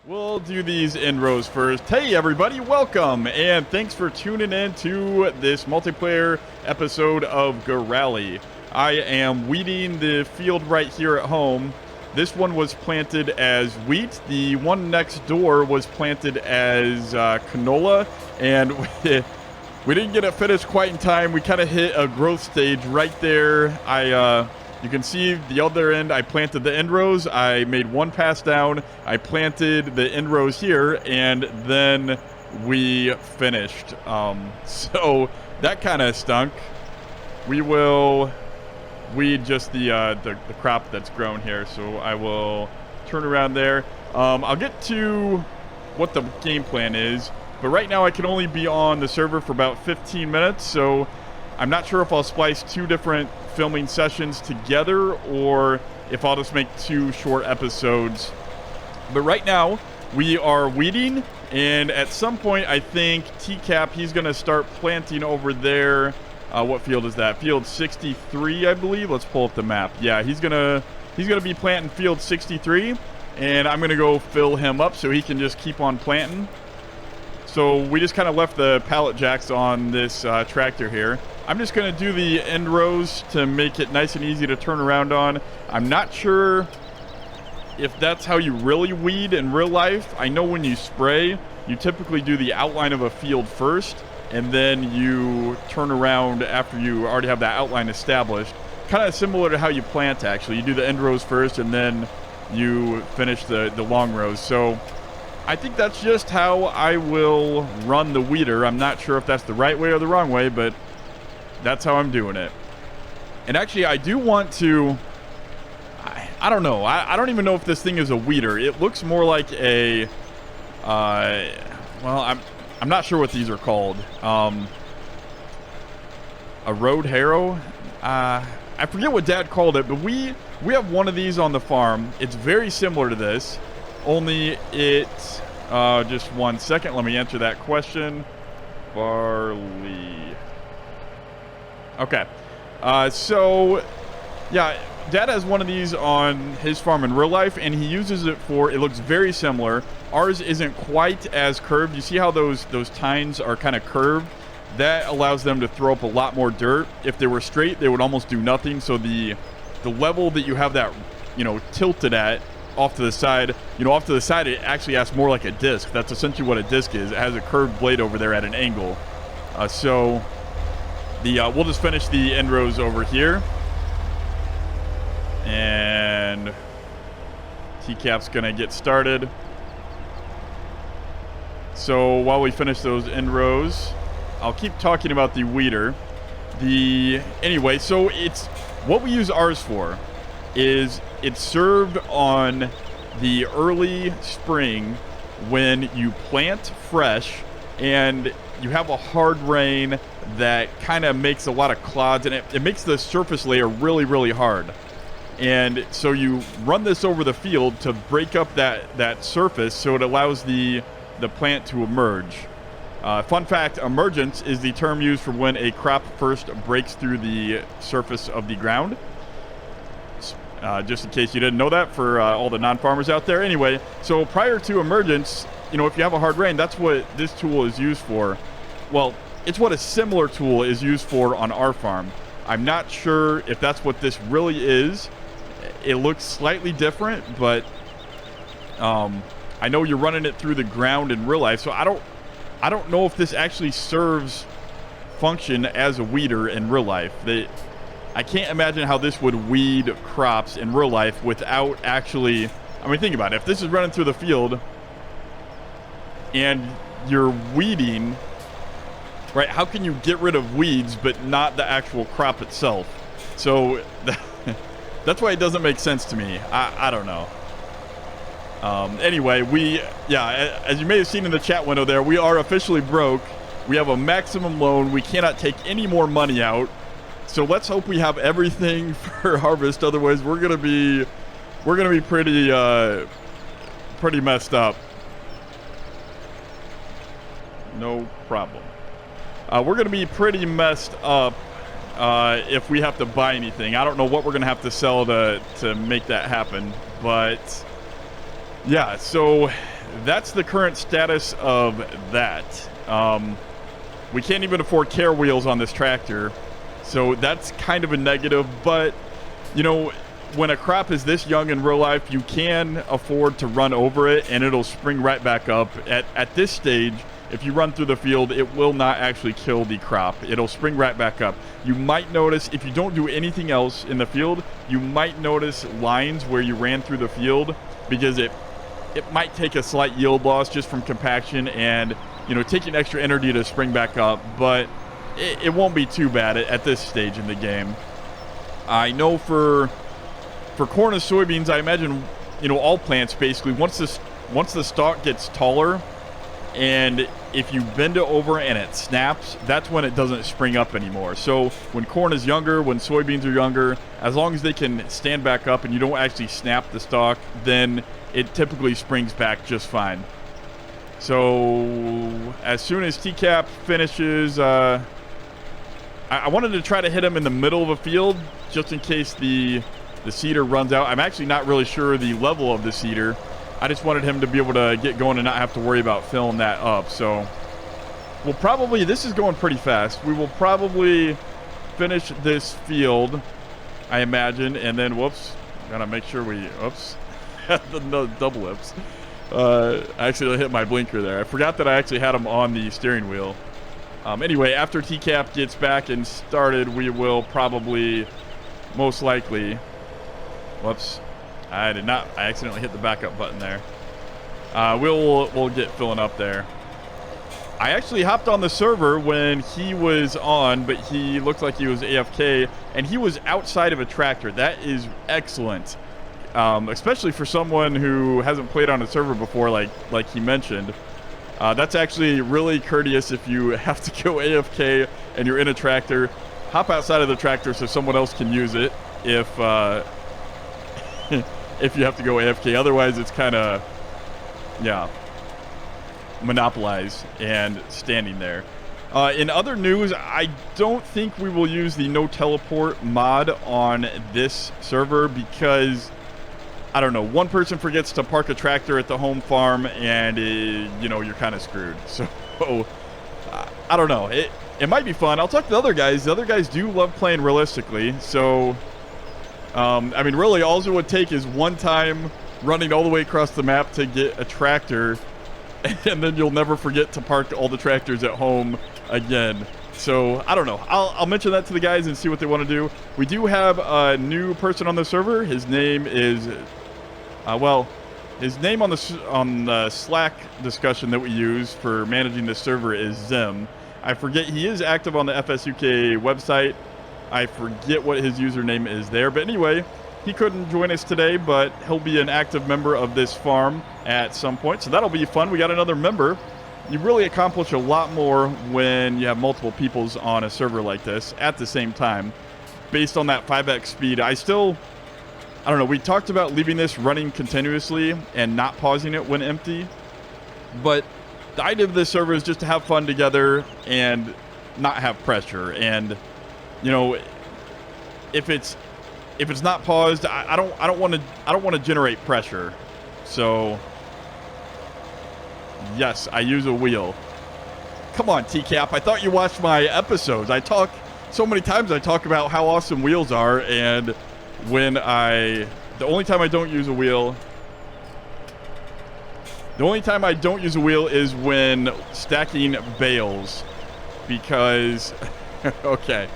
We'll do these intros first. Hey everybody, welcome, and thanks for tuning in to this multiplayer episode of Gorale. I am weeding the field right here at home. This one was planted as wheat. The one next door was planted as canola, and we didn't get it finished quite in time. We kind of hit a growth stage right there. You can see the other end, I planted the end rows. I made one pass down. I planted the end rows here, and then we finished. So that kind of stunk. We will weed just the crop that's grown here. So I will turn around there. I'll get to what the game plan is, but right now I can only be on the server for about 15 minutes. So I'm not sure if I'll splice two different filming sessions together or if I'll just make two short episodes. But right now we are weeding, and at some point I think TCAP, he's going to start planting over there. What field is that? Field 63, I believe. Let's pull up the map. Yeah, he's gonna be planting field 63, and I'm gonna go fill him up so he can just keep on planting. So we just kind of left the pallet jacks on this tractor here. I'm just going to do the end rows to make it nice and easy to turn around on. I'm not sure if that's how you really weed in real life. I know when you spray, you typically do the outline of a field first, and then you turn around after you already have that outline established. Kind of similar to how you plant, actually. You do the end rows first, and then you finish the long rows. So I think that's just how I will run the weeder. I'm not sure if that's the right way or the wrong way, but that's how I'm doing it. And actually, I do want to, I don't know. I don't even know if this thing is a weeder. It looks more like a, well, I'm not sure what these are called. A road harrow? I forget what Dad called it, but we have one of these on the farm. It's very similar to this, only it, just one second. Let me answer that question. Barley. Okay, so yeah, Dad has one of these on his farm in real life, and he uses it for, it looks very similar. Ours isn't quite as curved. You see how those tines are kind of curved? That allows them to throw up a lot more dirt. If they were straight, they would almost do nothing. So the level that you have that, tilted at off to the side, it actually acts more like a disc. That's essentially what a disc is. It has a curved blade over there at an angle. So we'll just finish the end rows over here, and TCAP's gonna get started. So while we finish those end rows, I'll keep talking about the weeder. Anyway, so it's what we use ours for is it's served on the early spring when you plant fresh and you have a hard rain that kind of makes a lot of clods, and it makes the surface layer really, really hard. And so you run this over the field to break up that surface so it allows the plant to emerge. Fun fact, emergence is the term used for when a crop first breaks through the surface of the ground. Just in case you didn't know that for all the non-farmers out there. Anyway, so prior to emergence, if you have a hard rain, that's what this tool is used for. Well, it's what a similar tool is used for on our farm. I'm not sure if that's what this really is. It looks slightly different, but I know you're running it through the ground in real life, so I don't know if this actually serves function as a weeder in real life. I can't imagine how this would weed crops in real life without actually, think about it. If this is running through the field and you're weeding, right, how can you get rid of weeds but not the actual crop itself? So that's why it doesn't make sense to me. I don't know. Anyway, as you may have seen in the chat window there, we are officially broke. We have a maximum loan. We cannot take any more money out. So let's hope we have everything for harvest. Otherwise, we're gonna be pretty messed up. No problem. We're gonna be pretty messed up if we have to buy anything. I don't know what we're gonna have to sell to make that happen, but yeah. So that's the current status of that. We can't even afford care wheels on this tractor, so that's kind of a negative. But, you know, when a crop is this young in real life, you can afford to run over it, and it'll spring right back up. At this stage, if you run through the field, it will not actually kill the crop. It'll spring right back up. You might notice, if you don't do anything else in the field, you might notice lines where you ran through the field, because it might take a slight yield loss just from compaction and, you know, taking extra energy to spring back up, but it won't be too bad at this stage in the game. I know for corn and soybeans, I imagine, you know, all plants basically, once the stalk gets taller, and if you bend it over and it snaps, that's when it doesn't spring up anymore. So when corn is younger, when soybeans are younger, as long as they can stand back up and you don't actually snap the stalk, then it typically springs back just fine. So as soon as TCAP finishes, I wanted to try to hit him in the middle of a field just in case the seeder runs out. I'm actually not really sure the level of the seeder. I just wanted him to be able to get going and not have to worry about filling that up. So we'll probably, this is going pretty fast. We will probably finish this field, I imagine, and then, whoops, gotta make sure we, oops, the double whips. I actually hit my blinker there. I forgot that I actually had him on the steering wheel. Anyway, after TCAP gets back and started, we will probably, most likely, whoops, I accidentally hit the backup button there. We'll get filling up there. I actually hopped on the server when he was on, but he looked like he was AFK, and he was outside of a tractor. That is excellent, especially for someone who hasn't played on a server before, like he mentioned. That's actually really courteous. If you have to go AFK and you're in a tractor, hop outside of the tractor so someone else can use it if if you have to go AFK. Otherwise, it's kind of, yeah, monopolize and standing there. In other news, I don't think we will use the no teleport mod on this server because, I don't know, one person forgets to park a tractor at the home farm and, you know, you're kind of screwed. So, I don't know. It might be fun. I'll talk to the other guys. The other guys do love playing realistically. So, I mean, really, all it would take is one time running all the way across the map to get a tractor, and then you'll never forget to park all the tractors at home again. So, I don't know. I'll mention that to the guys and see what they want to do. We do have a new person on the server. His name is, his name on the Slack discussion that we use for managing this server is Zim. I forget, he is active on the FSUK website. I forget what his username is there. But anyway, he couldn't join us today, but he'll be an active member of this farm at some point. So that'll be fun. We got another member. You really accomplish a lot more when you have multiple peoples on a server like this at the same time. Based on that 5x speed, I don't know, we talked about leaving this running continuously and not pausing it when empty. But the idea of this server is just to have fun together and not have pressure. And, you know, if it's not paused, I don't want to generate pressure. So yes, I use a wheel. Come on, TCAP. I thought you watched my episodes. I talk so many times. I talk about how awesome wheels are, and the only time I don't use a wheel is when stacking bales, because okay.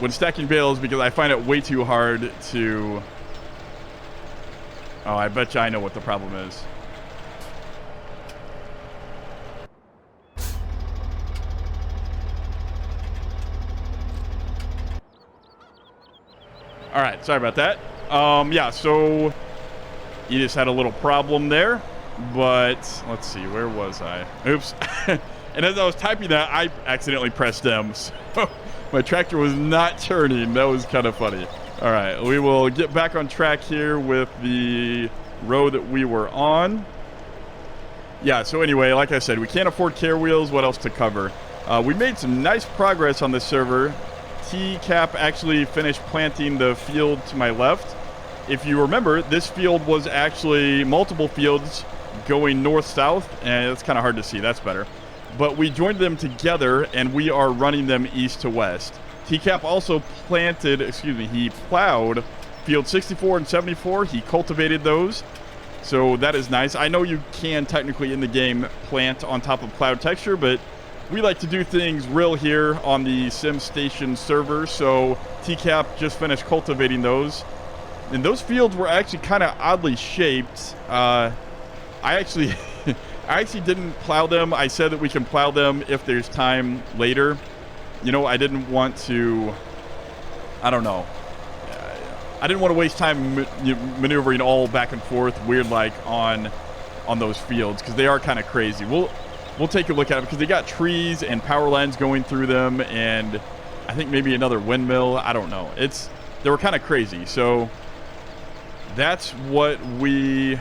When stacking bales, because I find it way too hard to... Oh, I bet you I know what the problem is. All right, sorry about that. Yeah, so you just had a little problem there, but let's see, where was I? Oops. And as I was typing that, I accidentally pressed M, so my tractor was not turning. That was kind of funny. All right, we will get back on track here with the row that we were on. Yeah, so anyway, like I said, we can't afford care wheels. What else to cover? We made some nice progress on this server. TCAP actually finished planting the field to my left. If you remember, this field was actually multiple fields going north-south, and it's kind of hard to see. That's better. But we joined them together, and we are running them east to west. TCAP also he plowed field 64 and 74. He cultivated those, so that is nice. I know you can technically in the game plant on top of plowed texture, but we like to do things real here on the SimStation server, so TCAP just finished cultivating those. And those fields were actually kind of oddly shaped. I actually didn't plow them. I said that we can plow them if there's time later. You know, I didn't want to, I don't know. I didn't want to waste time maneuvering all back and forth weird like on those fields, because they are kind of crazy. We'll take a look at it because they got trees and power lines going through them, and I think maybe another windmill. I don't know. They were kind of crazy. So that's what we...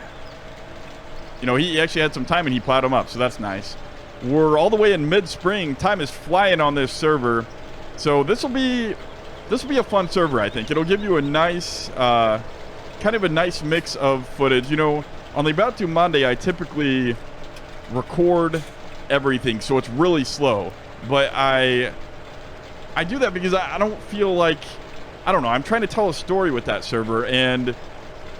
You know, he actually had some time and he plowed them up, so that's nice. We're all the way in mid-spring. Time is flying on this server. So this will be a fun server, I think. It'll give you a nice, kind of a nice mix of footage. You know, on the About to Monday, I typically record everything, so it's really slow. But I do that because I don't feel like, I don't know, I'm trying to tell a story with that server, and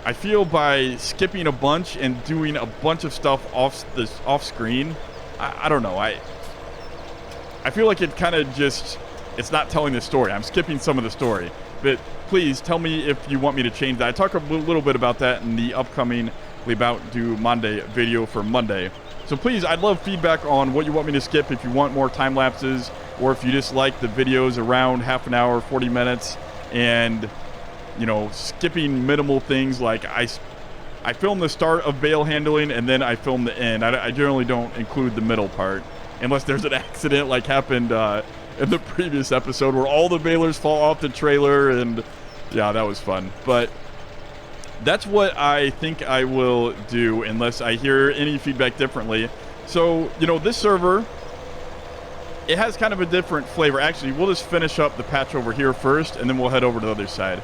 I feel by skipping a bunch and doing a bunch of stuff off screen, I don't know. I feel like it kind of just, it's not telling the story. I'm skipping some of the story. But please tell me if you want me to change that. I talk a little bit about that in the upcoming About to Monday video for Monday. So please, I'd love feedback on what you want me to skip, if you want more time lapses, or if you just like the videos around half an hour, 40 minutes, and you know, skipping minimal things. Like I film the start of bale handling and then I film the end. I generally don't include the middle part unless there's an accident like happened in the previous episode where all the balers fall off the trailer, and yeah, that was fun. But that's what I think I will do unless I hear any feedback differently. So, you know, this server, it has kind of a different flavor. Actually, we'll just finish up the patch over here first, and then we'll head over to the other side.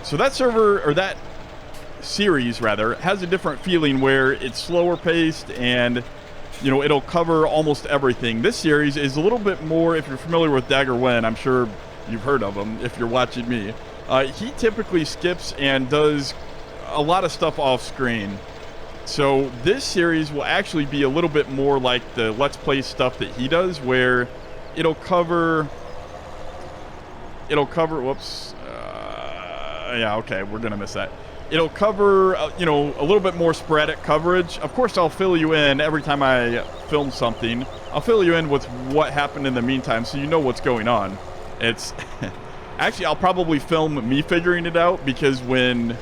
So that server, or that series rather, has a different feeling where it's slower paced and, you know, it'll cover almost everything. This series is a little bit more, if you're familiar with Dagger Wen, I'm sure you've heard of him if you're watching me. He typically skips and does a lot of stuff off screen. So this series will actually be a little bit more like the Let's Play stuff that he does, where it'll cover, whoops, yeah, okay, we're gonna miss that. It'll cover, you know, a little bit more sporadic coverage. Of course, I'll fill you in every time I film something. I'll fill you in with what happened in the meantime, so you know what's going on. It's actually, I'll probably film me figuring it out, because when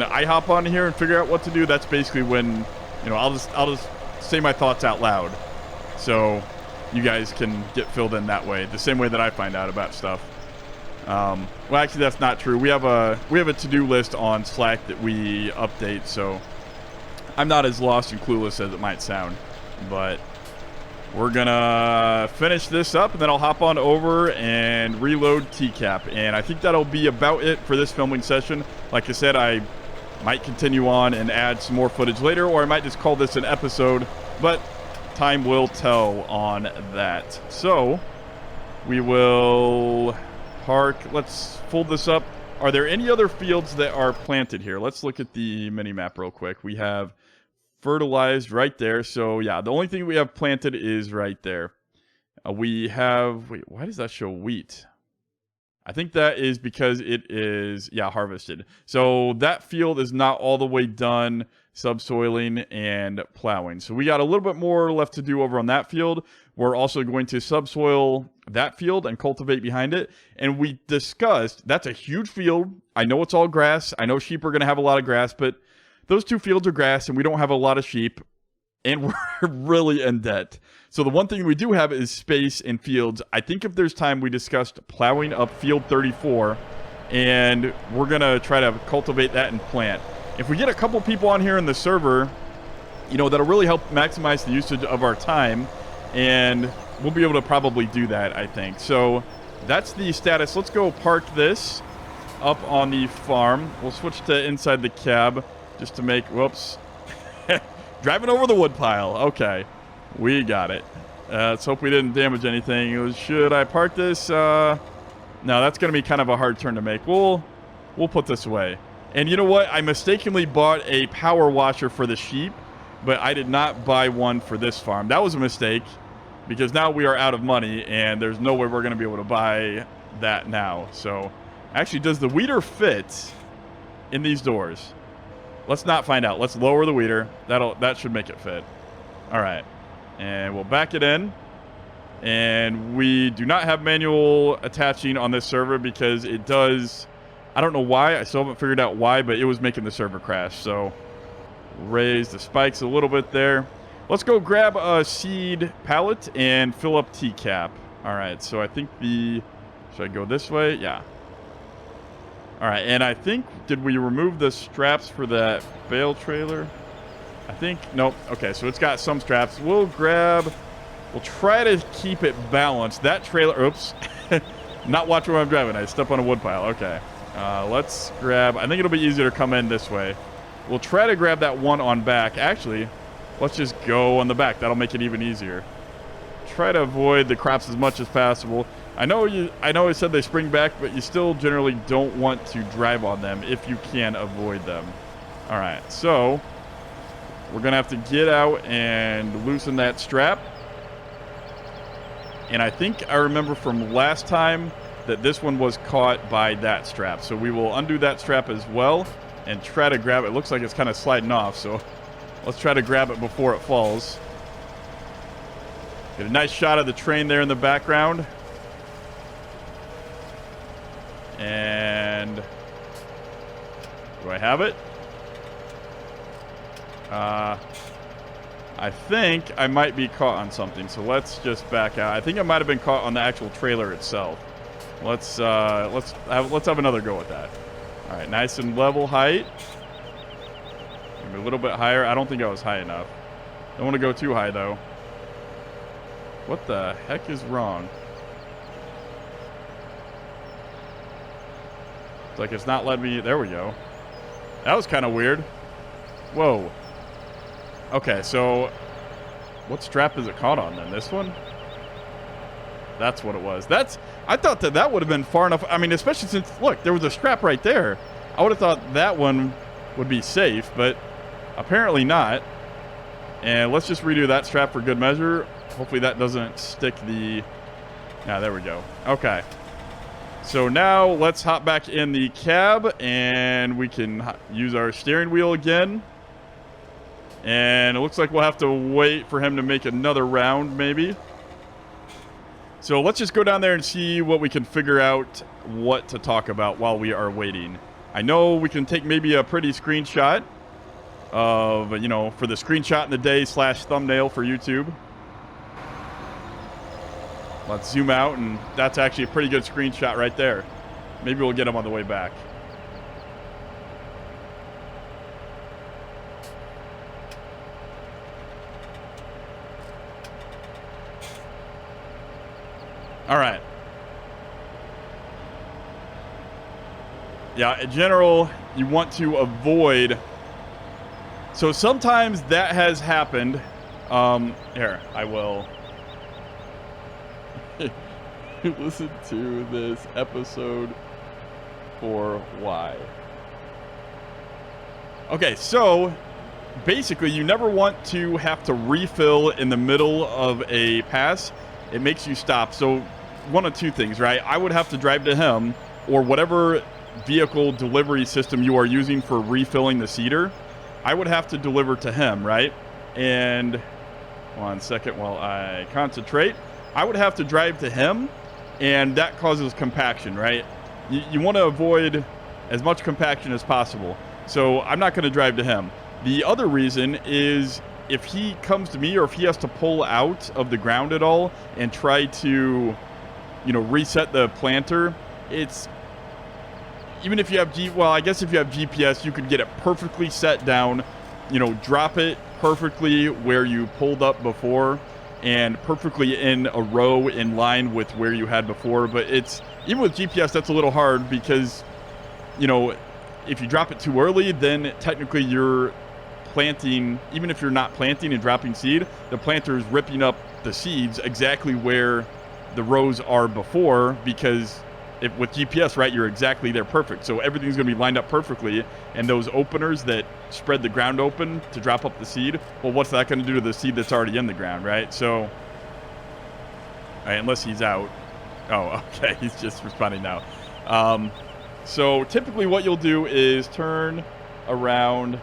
I hop on here and figure out what to do, that's basically when, you know, I'll just say my thoughts out loud, so you guys can get filled in that way, the same way that I find out about stuff. Well, actually, that's not true. We have a to-do list on Slack that we update, so I'm not as lost and clueless as it might sound. But we're gonna finish this up, and then I'll hop on over and reload TCAP, and I think that'll be about it for this filming session. Like I said, I might continue on and add some more footage later, or I might just call this an episode, but time will tell on that. So we will park. Let's fold this up. Are there any other fields that are planted here? Let's look at the mini map real quick. We have fertilized right there. So yeah, the only thing we have planted is right there. We have, wait, why does that show wheat? I think that is because it is, yeah, harvested. So that field is not all the way done subsoiling and plowing. So we got a little bit more left to do over on that field. We're also going to subsoil that field and cultivate behind it. And we discussed, that's a huge field. I know it's all grass. I know sheep are going to have a lot of grass, but those two fields are grass and we don't have a lot of sheep. And we're really in debt. So the one thing we do have is space and fields. I think if there's time, we discussed plowing up field 34. And we're going to try to cultivate that and plant. If we get a couple people on here in the server, you know, that'll really help maximize the usage of our time. And we'll be able to probably do that, I think. So that's the status. Let's go park this up on the farm. We'll switch to inside the cab just to make, whoops. Driving over the woodpile. Okay. We got it. Let's hope we didn't damage anything. Should I park this? No, that's going to be kind of a hard turn to make. We'll put this away. And you know what? I mistakenly bought a power washer for the sheep, but I did not buy one for this farm. That was a mistake because now we are out of money and there's no way we're going to be able to buy that now. So actually, does the weeder fit in these doors? Let's not find out. Let's lower the weeder. That should make it fit. All right. And we'll back it in. And we do not have manual attaching on this server because it does... I don't know why. I still haven't figured out why, but it was making the server crash. So raise the spikes a little bit there. Let's go grab a seed pallet and fill up T-cap. All right. So I think the... Should I go this way? Yeah. All right. And I think... Did we remove the straps for that bale trailer? I think... Nope. Okay. So it's got some straps. We'll grab... We'll try to keep it balanced. That trailer... Oops. Not watching where I'm driving. I stepped on a woodpile. Okay. Let's grab... I think it'll be easier to come in this way. We'll try to grab that one on back. Actually, let's just go on the back. That'll make it even easier. Try to avoid the crops as much as possible. I know I said they spring back, but you still generally don't want to drive on them if you can avoid them. All right. So we're going to have to get out and loosen that strap. And I think I remember from last time that this one was caught by that strap. So we will undo that strap as well and try to grab it. It looks like it's kind of sliding off, so let's try to grab it before it falls. Get a nice shot of the train there in the background. And do I have it? I think I might be caught on something, so let's just back out. I think I might have been caught on the actual trailer itself. Let's have another go at that. All right, nice and level height. Maybe a little bit higher. I don't think I was high enough. Don't want to go too high though. What the heck is wrong? It's like it's not letting me. There we go. That was kind of weird. Whoa. Okay, so what strap is it caught on then? This one? That's what it was. I thought that would have been far enough. I mean, especially since, look, there was a strap right there. I would have thought that one would be safe, but apparently not. And let's just redo that strap for good measure. Hopefully that doesn't stick the... Yeah, there we go. Okay. So now let's hop back in the cab and we can use our steering wheel again. And it looks like we'll have to wait for him to make another round, maybe. So let's just go down there and see what we can figure out what to talk about while we are waiting. I know we can take maybe a pretty screenshot of, you know, for the screenshot in the day / thumbnail for YouTube. Let's zoom out, and that's actually a pretty good screenshot right there. Maybe we'll get him on the way back. All right. Yeah, in general, you want to avoid... So sometimes that has happened. Here, I will... Listen to this episode for why. Okay, so basically you never want to have to refill in the middle of a pass. It makes you stop. So one of two things, right? I would have to drive to him, or whatever vehicle delivery system you are using for refilling the seeder, I would have to deliver to him, right? And 1 second while I concentrate. I would have to drive to him, and that causes compaction, right? You want to avoid as much compaction as possible. So I'm not going to drive to him. The other reason is if he comes to me, or if he has to pull out of the ground at all and try to, you know, reset the planter, it's... Even if you have I guess if you have GPS, you could get it perfectly set down, you know, drop it perfectly where you pulled up before, and perfectly in a row in line with where you had before. But it's, even with GPS, that's a little hard because, you know, if you drop it too early, then technically your planting, even if you're not planting and dropping seed, the planter is ripping up the seeds exactly where the rows are before, because with GPS, right, you're exactly there, perfect. So everything's going to be lined up perfectly, and those openers that spread the ground open to drop up the seed, well, what's that going to do to the seed that's already in the ground, right? So, all right, unless he's out. Oh, okay, he's just responding now. So typically what you'll do is turn around.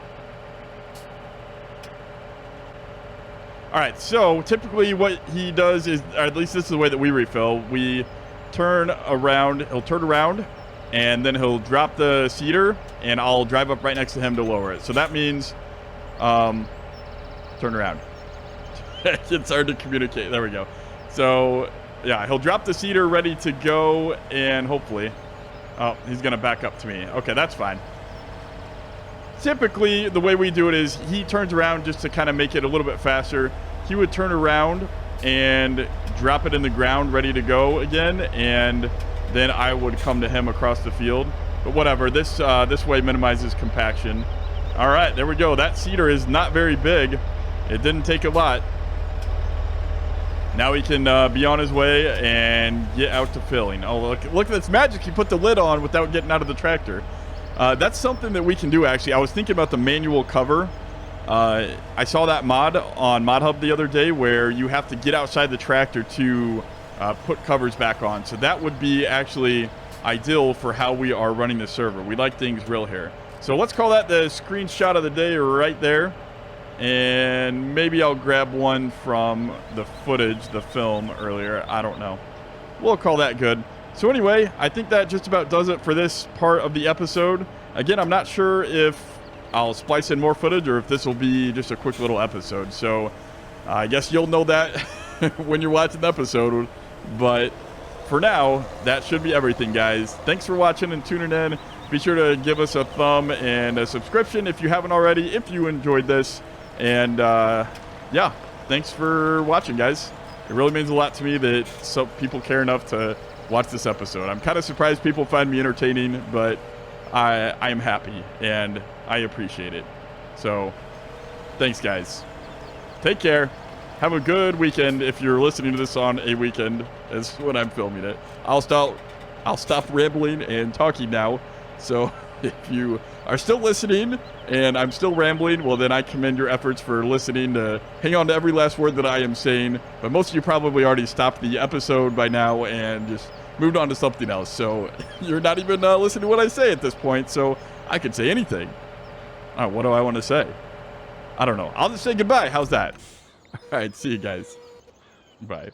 All right, so typically what he does is, or at least this is the way that we refill, we turn around, he'll turn around, and then he'll drop the seeder, and I'll drive up right next to him to lower it. So that means, turn around. It's hard to communicate. There we go. So, yeah, he'll drop the seeder ready to go, and hopefully, oh, he's going to back up to me. Okay, that's fine. Typically, the way we do it is he turns around just to kind of make it a little bit faster. He would turn around and drop it in the ground ready to go again, and then I would come to him across the field. But whatever, this way minimizes compaction. All right, there we go. That seeder is not very big. It didn't take a lot. Now he can be on his way and get out to filling. Oh, look at this magic. He put the lid on without getting out of the tractor. That's something that we can do, actually. I was thinking about the manual cover. I saw that mod on ModHub the other day where you have to get outside the tractor to put covers back on. So that would be actually ideal for how we are running the server. We like things real here. So let's call that the screenshot of the day right there. And maybe I'll grab one from the footage, the film earlier. I don't know. We'll call that good. So anyway, I think that just about does it for this part of the episode. Again, I'm not sure if I'll splice in more footage or if this will be just a quick little episode. So I guess you'll know that when you're watching the episode. But for now, that should be everything, guys. Thanks for watching and tuning in. Be sure to give us a thumb and a subscription if you haven't already, if you enjoyed this. And yeah, thanks for watching, guys. It really means a lot to me that some people care enough to watch this episode. I'm kind of surprised people find me entertaining, but I am happy and I appreciate it. So thanks, guys. Take care. Have a good weekend. If you're listening to this on a weekend, is when I'm filming it. I'll stop rambling and talking now. So if you are still listening and I'm still rambling, well, then I commend your efforts for listening to hang on to every last word that I am saying. But most of you probably already stopped the episode by now and just moved on to something else. So you're not even listening to what I say at this point. So I could say anything. What do I want to say? I don't know. I'll just say goodbye. How's that? All right. See you guys. Bye.